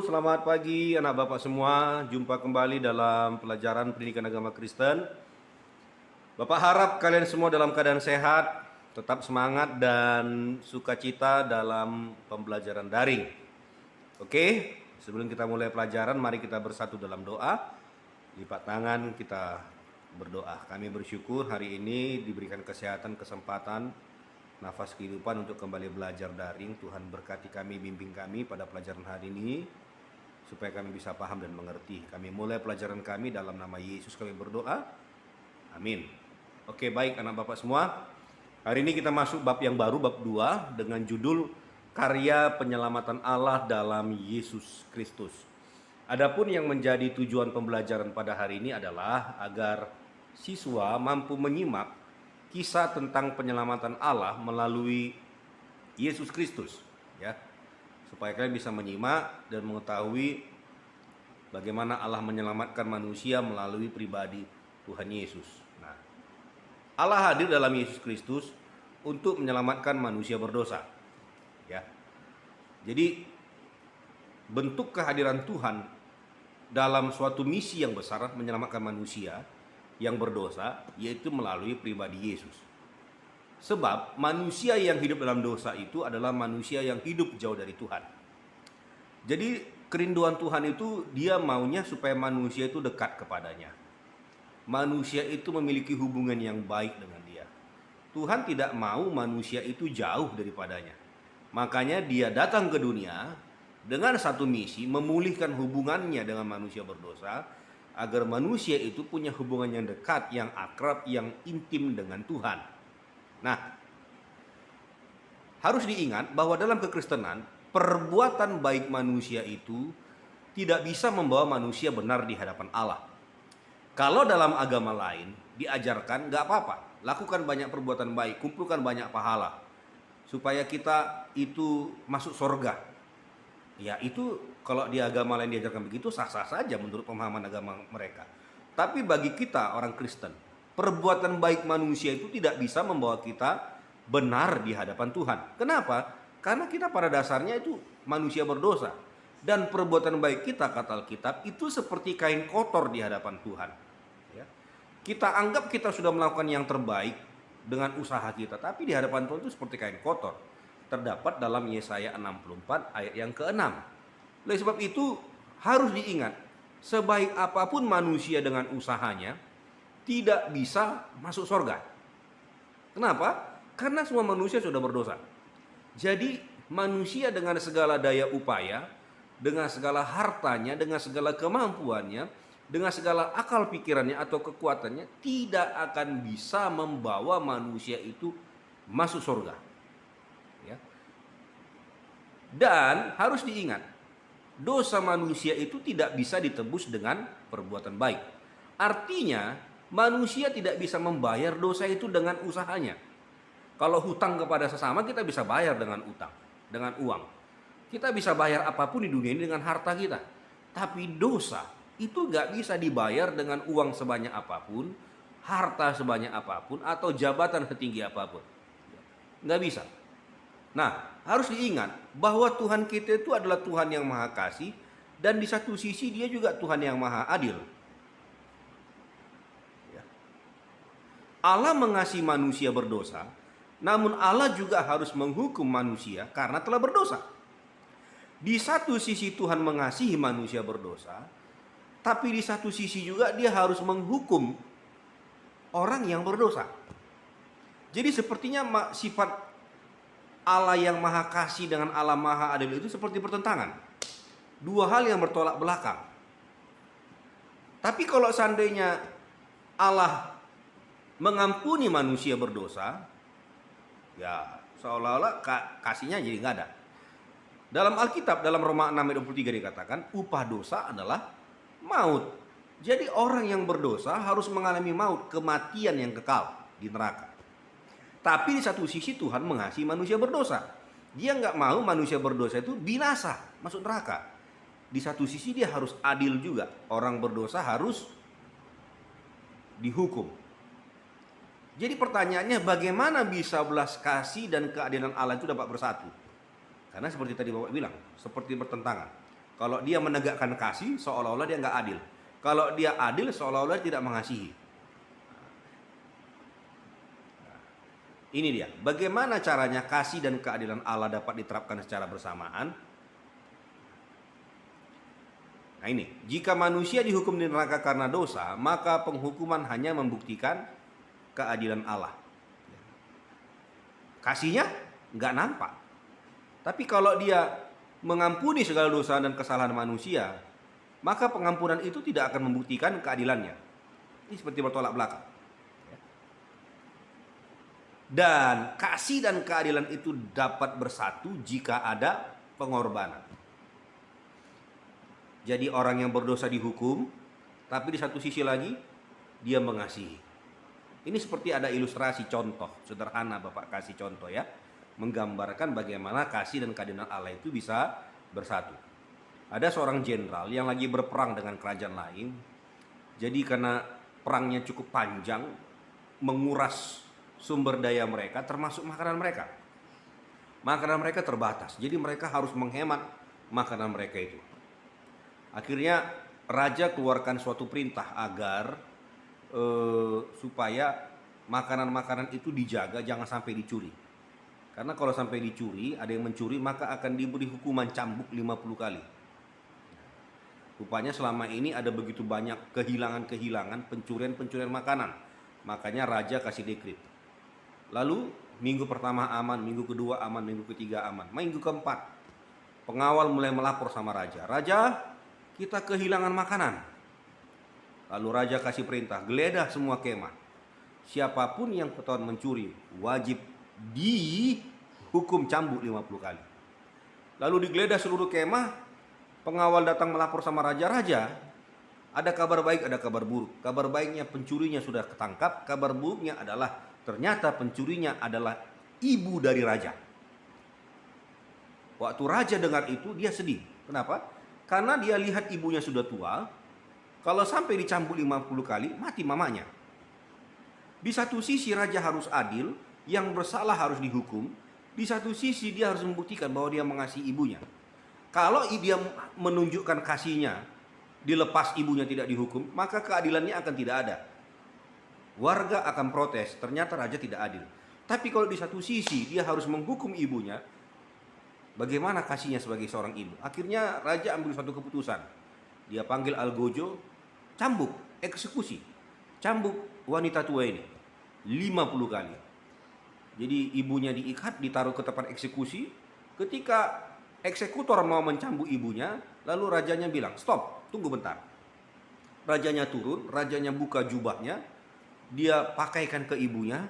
selamat pagi anak bapak semua. Jumpa kembali dalam pelajaran pendidikan agama Kristen. Bapak harap kalian semua dalam keadaan sehat, tetap semangat dan sukacita dalam pembelajaran daring. Oke, sebelum kita mulai pelajaran, mari kita bersatu dalam doa. Lipat tangan, kita berdoa. Kami bersyukur hari ini diberikan kesehatan, kesempatan, nafas kehidupan untuk kembali belajar daring. Tuhan berkati kami, bimbing kami pada pelajaran hari ini supaya kami bisa paham dan mengerti. Kami mulai pelajaran kami dalam nama Yesus kami berdoa. Amin. Oke, baik anak bapak semua. Hari ini kita masuk bab yang baru, bab 2 dengan judul Karya Penyelamatan Allah dalam Yesus Kristus. Adapun yang menjadi tujuan pembelajaran pada hari ini adalah agar siswa mampu menyimak kisah tentang penyelamatan Allah melalui Yesus Kristus, ya, supaya kalian bisa menyimak dan mengetahui bagaimana Allah menyelamatkan manusia melalui pribadi Tuhan Yesus. Nah, Allah hadir dalam Yesus Kristus untuk menyelamatkan manusia berdosa, ya. Jadi bentuk kehadiran Tuhan dalam suatu misi yang besar menyelamatkan manusia yang berdosa, yaitu melalui pribadi Yesus. Sebab manusia yang hidup dalam dosa itu adalah manusia yang hidup jauh dari Tuhan. Jadi kerinduan Tuhan itu dia maunya supaya manusia itu dekat kepadanya. Manusia itu memiliki hubungan yang baik dengan dia. Tuhan tidak mau manusia itu jauh daripadanya. Makanya dia datang ke dunia dengan satu misi, memulihkan hubungannya dengan manusia berdosa, agar manusia itu punya hubungan yang dekat, yang akrab, yang intim dengan Tuhan. Nah, harus diingat bahwa dalam kekristenan, perbuatan baik manusia itu tidak bisa membawa manusia benar di hadapan Allah. Kalau dalam agama lain diajarkan, gak apa-apa, lakukan banyak perbuatan baik, kumpulkan banyak pahala, supaya kita itu masuk surga. Ya, itu kalau di agama lain diajarkan begitu sah-sah saja menurut pemahaman agama mereka. Tapi bagi kita orang Kristen, perbuatan baik manusia itu tidak bisa membawa kita benar di hadapan Tuhan. Kenapa? Karena kita pada dasarnya itu manusia berdosa. Dan perbuatan baik kita, kata Alkitab, itu seperti kain kotor di hadapan Tuhan. Ya. Kita anggap kita sudah melakukan yang terbaik dengan usaha kita, tapi di hadapan Tuhan itu seperti kain kotor. Terdapat dalam Yesaya 64 ayat yang ke-6. Oleh sebab itu harus diingat, sebaik apapun manusia dengan usahanya tidak bisa masuk surga. Kenapa? Karena semua manusia sudah berdosa. Jadi manusia dengan segala daya upaya, dengan segala hartanya, dengan segala kemampuannya, dengan segala akal pikirannya atau kekuatannya tidak akan bisa membawa manusia itu masuk surga. Dan harus diingat, dosa manusia itu tidak bisa ditebus dengan perbuatan baik. Artinya, manusia tidak bisa membayar dosa itu dengan usahanya. Kalau hutang kepada sesama, kita bisa bayar dengan utang, dengan uang. Kita bisa bayar apapun di dunia ini dengan harta kita. Tapi dosa itu gak bisa dibayar dengan uang sebanyak apapun, harta sebanyak apapun, atau jabatan setinggi apapun. Gak bisa. Nah, harus diingat bahwa Tuhan kita itu adalah Tuhan yang Maha Kasih, dan di satu sisi dia juga Tuhan yang Maha Adil. Ya. Allah mengasihi manusia berdosa, namun Allah juga harus menghukum manusia karena telah berdosa. Di satu sisi Tuhan mengasihi manusia berdosa, tapi di satu sisi juga dia harus menghukum orang yang berdosa. Jadi sepertinya sifat Allah yang Maha Kasih dengan Allah Maha Adil itu seperti bertentangan. Dua hal yang bertolak belakang. Tapi kalau seandainya Allah mengampuni manusia berdosa, ya seolah-olah kasihnya jadi nggak ada. Dalam Alkitab, dalam Roma 6 ayat 23 dikatakan, upah dosa adalah maut. Jadi orang yang berdosa harus mengalami maut, kematian yang kekal di neraka. Tapi di satu sisi Tuhan mengasihi manusia berdosa. Dia nggak mau manusia berdosa itu binasa, masuk neraka. Di satu sisi dia harus adil juga. Orang berdosa harus dihukum. Jadi pertanyaannya, bagaimana bisa belas kasih dan keadilan Allah itu dapat bersatu? Karena seperti tadi Bapak bilang, seperti bertentangan. Kalau dia menegakkan kasih, seolah-olah dia nggak adil. Kalau dia adil, seolah-olah tidak mengasihi. Ini dia, bagaimana caranya kasih dan keadilan Allah dapat diterapkan secara bersamaan. Nah ini, jika manusia dihukum di neraka karena dosa, maka penghukuman hanya membuktikan keadilan Allah. Kasihnya nggak nampak. Tapi kalau dia mengampuni segala dosa dan kesalahan manusia, maka pengampunan itu tidak akan membuktikan keadilannya. Ini seperti bertolak belakang. Dan kasih dan keadilan itu dapat bersatu jika ada pengorbanan. Jadi orang yang berdosa dihukum, tapi di satu sisi lagi dia mengasihi. Ini seperti ada ilustrasi contoh sederhana, Bapak kasih contoh ya, menggambarkan bagaimana kasih dan keadilan Allah itu bisa bersatu. Ada seorang jenderal yang lagi berperang dengan kerajaan lain. Jadi karena perangnya cukup panjang, menguras sumber daya mereka, termasuk makanan mereka. Makanan mereka terbatas, jadi mereka harus menghemat makanan mereka itu. Akhirnya raja keluarkan suatu perintah agar supaya makanan-makanan itu dijaga, jangan sampai dicuri. Karena kalau sampai dicuri, ada yang mencuri, maka akan diberi hukuman cambuk 50 kali. Rupanya selama ini ada begitu banyak kehilangan-kehilangan, pencurian-pencurian makanan. Makanya raja kasih dekret. Lalu minggu pertama aman, minggu kedua aman, minggu ketiga aman. Minggu keempat, pengawal mulai melapor sama raja. Raja, kita kehilangan makanan. Lalu raja kasih perintah, geledah semua kemah. Siapapun yang ketahuan mencuri, wajib dihukum cambuk 50 kali. Lalu digeledah seluruh kemah, pengawal datang melapor sama raja. Raja, ada kabar baik, ada kabar buruk. Kabar baiknya pencurinya sudah ketangkap, kabar buruknya adalah ternyata pencurinya adalah ibu dari raja. Waktu raja dengar itu, dia sedih. Kenapa? Karena dia lihat ibunya sudah tua. Kalau sampai dicambuk 50 kali, mati mamanya. Di satu sisi raja harus adil, yang bersalah harus dihukum. Di satu sisi dia harus membuktikan bahwa dia mengasihi ibunya. Kalau dia menunjukkan kasihnya, dilepas ibunya tidak dihukum, maka keadilannya akan tidak ada. Warga akan protes, ternyata raja tidak adil. Tapi kalau di satu sisi dia harus menghukum ibunya, bagaimana kasihnya sebagai seorang ibu? Akhirnya raja ambil suatu keputusan. Dia panggil algojo, cambuk, eksekusi. Cambuk wanita tua ini 50 kali. Jadi ibunya diikat, ditaruh ke tempat eksekusi. Ketika eksekutor mau mencambuk ibunya, lalu rajanya bilang, "Stop, tunggu bentar." Rajanya turun, rajanya buka jubahnya, dia pakaikan ke ibunya,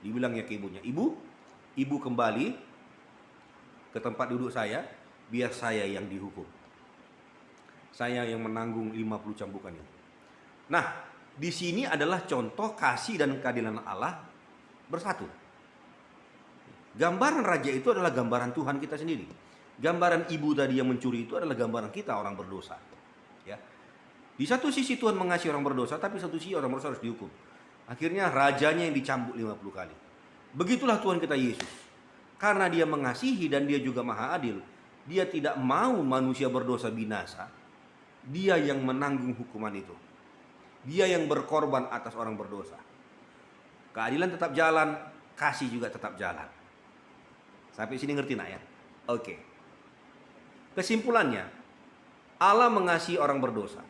dibilangnya ke ibunya, ibu kembali ke tempat duduk saya, biar saya yang dihukum. Saya yang menanggung 50 cambukan itu. Nah, di sini adalah contoh kasih dan keadilan Allah bersatu. Gambaran raja itu adalah gambaran Tuhan kita sendiri. Gambaran ibu tadi yang mencuri itu adalah gambaran kita orang berdosa. Ya. Di satu sisi Tuhan mengasihi orang berdosa, tapi satu sisi orang berdosa harus dihukum. Akhirnya rajanya yang dicambuk 50 kali. Begitulah Tuhan kita Yesus. Karena dia mengasihi dan dia juga maha adil, dia tidak mau manusia berdosa binasa. Dia yang menanggung hukuman itu. Dia yang berkorban atas orang berdosa. Keadilan tetap jalan, kasih juga tetap jalan. Sampai sini ngerti nak ya? Oke. Kesimpulannya, Allah mengasihi orang berdosa.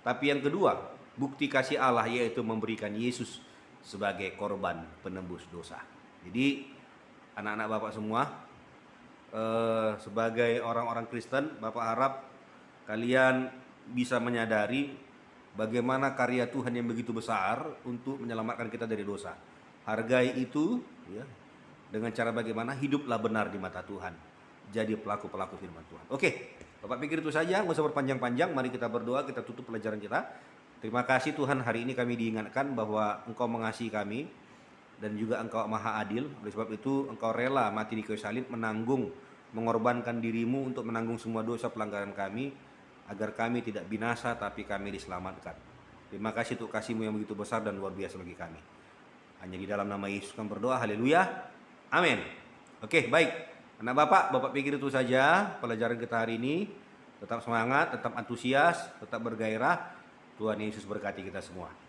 Tapi yang kedua, bukti kasih Allah yaitu memberikan Yesus sebagai korban penembus dosa. Jadi anak-anak Bapak semua, sebagai orang-orang Kristen, Bapak harap kalian bisa menyadari bagaimana karya Tuhan yang begitu besar untuk menyelamatkan kita dari dosa. Hargai itu ya, dengan cara bagaimana hiduplah benar di mata Tuhan. Jadi pelaku-pelaku firman Tuhan. Oke, Bapak pikir itu saja, nggak usah berpanjang-panjang. Mari kita berdoa, kita tutup pelajaran kita. Terima kasih Tuhan, hari ini kami diingatkan bahwa Engkau mengasihi kami dan juga Engkau maha adil. Oleh sebab itu Engkau rela mati di kayu salib, menanggung, mengorbankan dirimu untuk menanggung semua dosa pelanggaran kami, agar kami tidak binasa tapi kami diselamatkan. Terima kasih untuk kasih-Mu yang begitu besar dan luar biasa bagi kami. Hanya di dalam nama Yesus kami berdoa, haleluya, amin. Oke, baik. Anak Bapak pikir itu saja pelajaran kita hari ini. Tetap semangat, tetap antusias, tetap bergairah. Tuhan Yesus berkati kita semua.